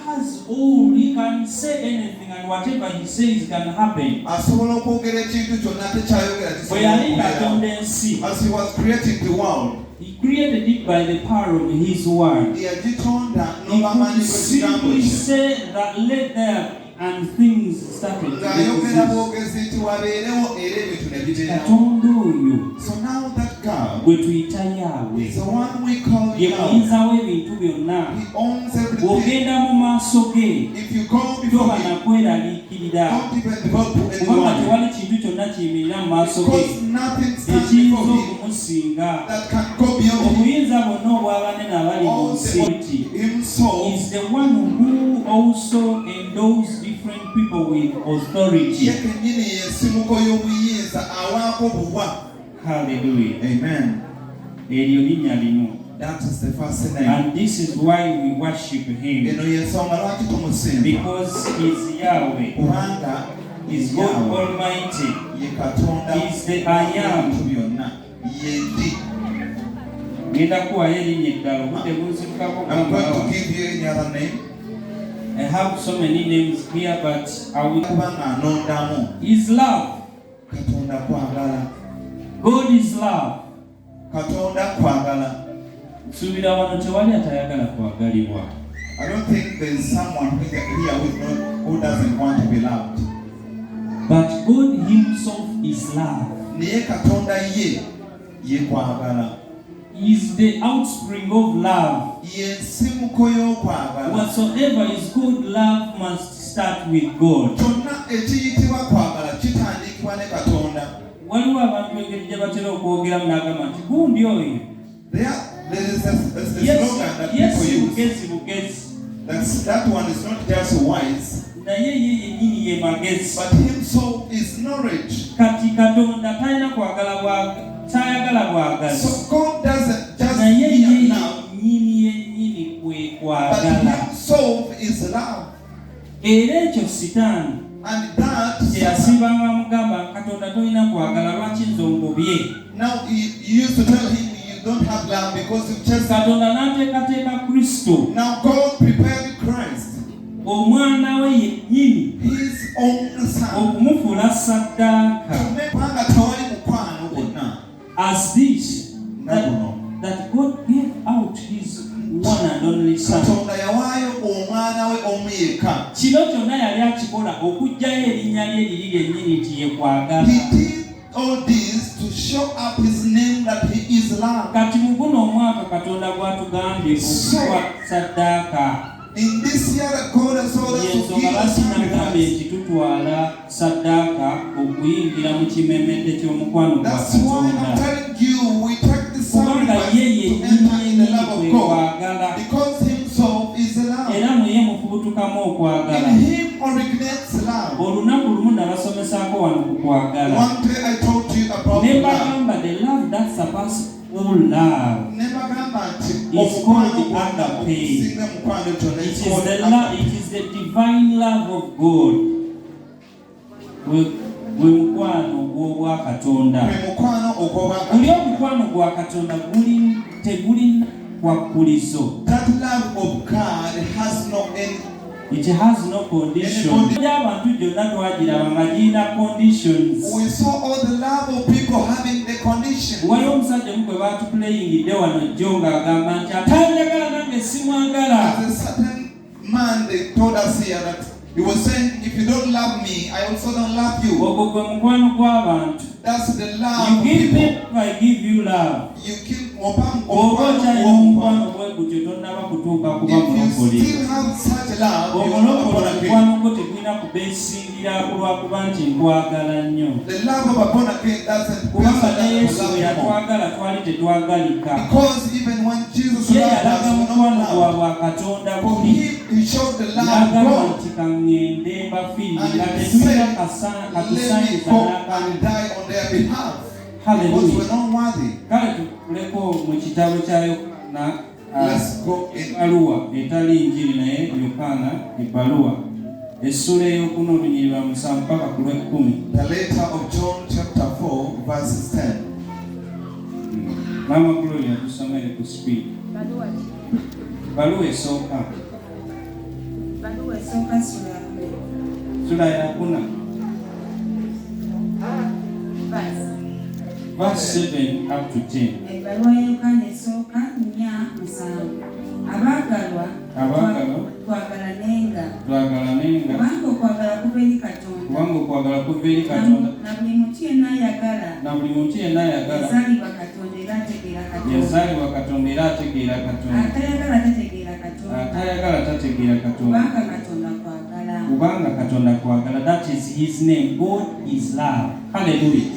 has all, he can say anything, and whatever he says can happen. As he was creating the world, he created it by the power of his word. He could simply say that let there, and things started to exist. So now that God is the one we call Yahweh. He owns everything. If you go before him, don't even develop anyone. Because nothing stands before him that can go beyond him. Himself is the one who also endows different people with authority. Hallelujah. Amen. That is the first name. And this is why we worship him. Because he's Yahweh. He's God Almighty. He's the I am. I'm going to give you any other name. I have so many names here, but I will. Is love. God is love. I don't think there's someone here who doesn't want to be loved. But God himself is love. Is the offspring of love. Whatsoever is good, love must start with God. There is a slogan that people use. That one is not just wise, but himself is knowledge. So God doesn't just mean love, but himself is love. And that now you used to tell him you don't have love because you just now God prepared Christ, his own son, as this that God gave out his one and only son. He did all this to show up his name that he is love. In this year that God has told us to give us sacrifice. That's why I'm telling you, we take the sacrifice to enter in the love of God. Because himself is love. In him originates love. One day I told you about love. The love that surpasses all love is called the agape. It is the divine love of God. That love of God has no end. It has no condition. We saw all the love of people having the condition. There's a certain man they told us here that he was saying, if you don't love me, I also don't love you. That's the love you of give people. Me, I give you love. You give if you still have such love, you are not born again. The love of a born again doesn't because even when Jesus loved us, we don't love. For him, he showed the love of God. And he said, let me go and die on their behalf. Because we're not worthy. Let's go in. The letter of John chapter 4 verses 10. Mama Gloria, to somebody to speak. Baluwa esooka. Baluwa esooka sura ya 4. Verse 7 up to 10. Ebbaluwa ya Yokaana esooka 4:7. Abaagalwa twagalanenga kubanga okwagala kuva eri Katonda na buli muntu yenna ayagala yazaalibwa Katonda era ategeera Katonda atayagala tategeera Katonda kubanga Katonda kwagala. That is his name. God is love. Hallelujah.